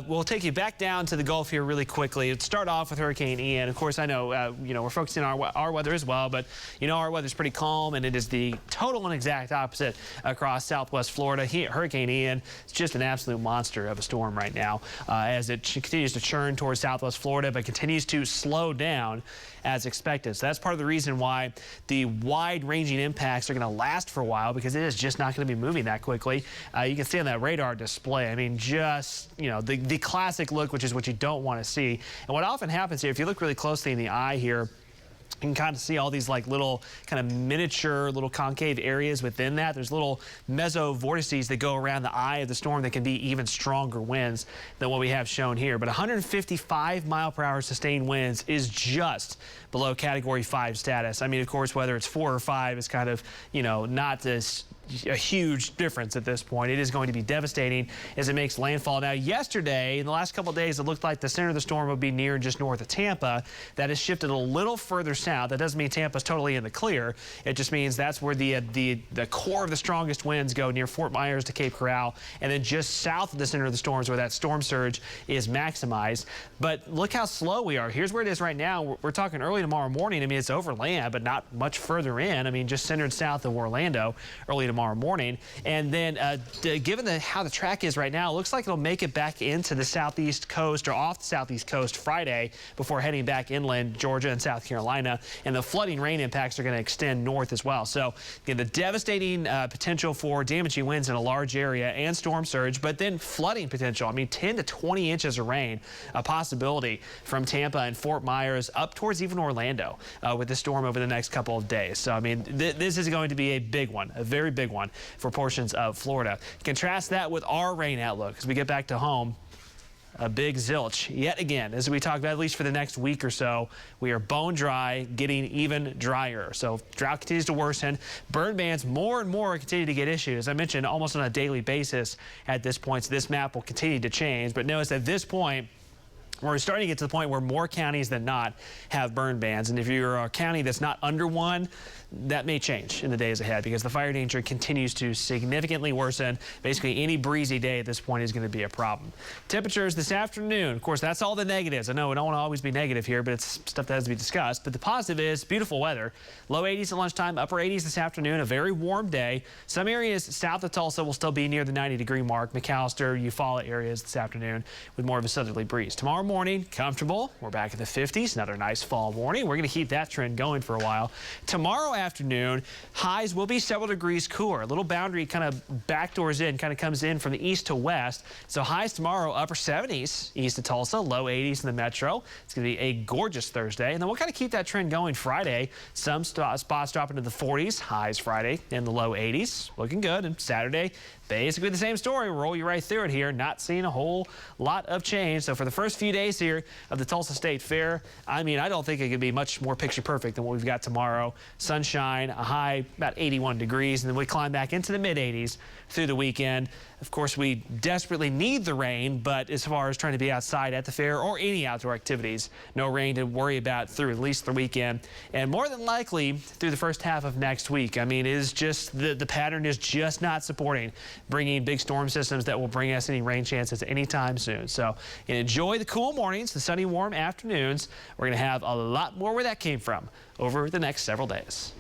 We'll take you back down to the Gulf here really quickly. Let's start off with Hurricane Ian. Of course, I know, we're focusing on our weather as well, but our weather's pretty calm, and it is the total and exact opposite across southwest Florida. Hurricane Ian is just an absolute monster of a storm right now as it continues to churn towards southwest Florida, but continues to slow down as expected. So that's part of the reason why the wide-ranging impacts are going to last for a while, because it is just not going to be moving that quickly. You can see on that radar display, I mean, just, the classic look, which is what you don't want to see. And what often happens here, if you look really closely in the eye here, you can kind of see all these like little kind of miniature little concave areas within that. There's little mesovortices that go around the eye of the storm that can be even stronger winds than what we have shown here. But 155 mile per hour sustained winds is just below Category 5 status. I mean, of course, whether it's 4 or 5 is kind of, not this a huge difference at this point. It is going to be devastating as it makes landfall. Now, yesterday, in the last couple of days, it looked like the center of the storm would be near just north of Tampa. That has shifted a little further south. That doesn't mean Tampa's totally in the clear. It just means that's where the core of the strongest winds go, near Fort Myers to Cape Coral, and then just south of the center of the storms where that storm surge is maximized. But look how slow we are. Here's where it is right now. We're talking early tomorrow morning. I mean, it's over land, but not much further in. I mean, just centered south of Orlando early tomorrow morning. And then given how the track is right now, it looks like it'll make it back into the southeast coast or off the southeast coast Friday before heading back inland, Georgia and South Carolina. And the flooding rain impacts are going to extend north as well. So the devastating potential for damaging winds in a large area and storm surge, but then flooding potential. I mean, 10 to 20 inches of rain, a possibility from Tampa and Fort Myers up towards even Orlando with the storm over the next couple of days. So, I mean, this is going to be a big one, a very big one for portions of Florida. Contrast that with our rain outlook as we get back to home. A big zilch yet again, as we talk about, at least for the next week or so. We are bone dry, getting even drier. So drought continues to worsen. Burn bans more and more continue to get issued. As I mentioned, almost on a daily basis at this point. So this map will continue to change. But notice at this point, we're starting to get to the point where more counties than not have burn bans. And if you're a county that's not under one, that may change in the days ahead, because the fire danger continues to significantly worsen. Basically, any breezy day at this point is going to be a problem. Temperatures this afternoon, of course, that's all the negatives. I know we don't want to always be negative here, but it's stuff that has to be discussed. But the positive is beautiful weather. Low 80s at lunchtime, upper 80s this afternoon, a very warm day. Some areas south of Tulsa will still be near the 90-degree mark. McAllister, Eufaula areas this afternoon with more of a southerly breeze. Tomorrow morning, comfortable. We're back in the 50s. Another nice fall morning. We're going to keep that trend going for a while. Tomorrow afternoon, highs will be several degrees cooler. A little boundary kind of backdoors in, kind of comes in from the east to west. So highs tomorrow, upper 70s east of Tulsa, low 80s in the metro. It's going to be a gorgeous Thursday. And then we'll kind of keep that trend going Friday. Some spots drop into the 40s, highs Friday in the low 80s. Looking good. And Saturday, basically the same story. We'll roll you right through it here. Not seeing a whole lot of change. So for the first few days here of the Tulsa State Fair, I mean, I don't think it could be much more picture perfect than what we've got tomorrow. Sunshine, a high about 81 degrees, and then we climb back into the mid-80s through the weekend. Of course, we desperately need the rain, but as far as trying to be outside at the fair or any outdoor activities, no rain to worry about through at least the weekend, and more than likely through the first half of next week. I mean, it is just the pattern is just not supporting bringing big storm systems that will bring us any rain chances anytime soon. So enjoy the cool mornings, the sunny, warm afternoons. We're going to have a lot more where that came from over the next several days.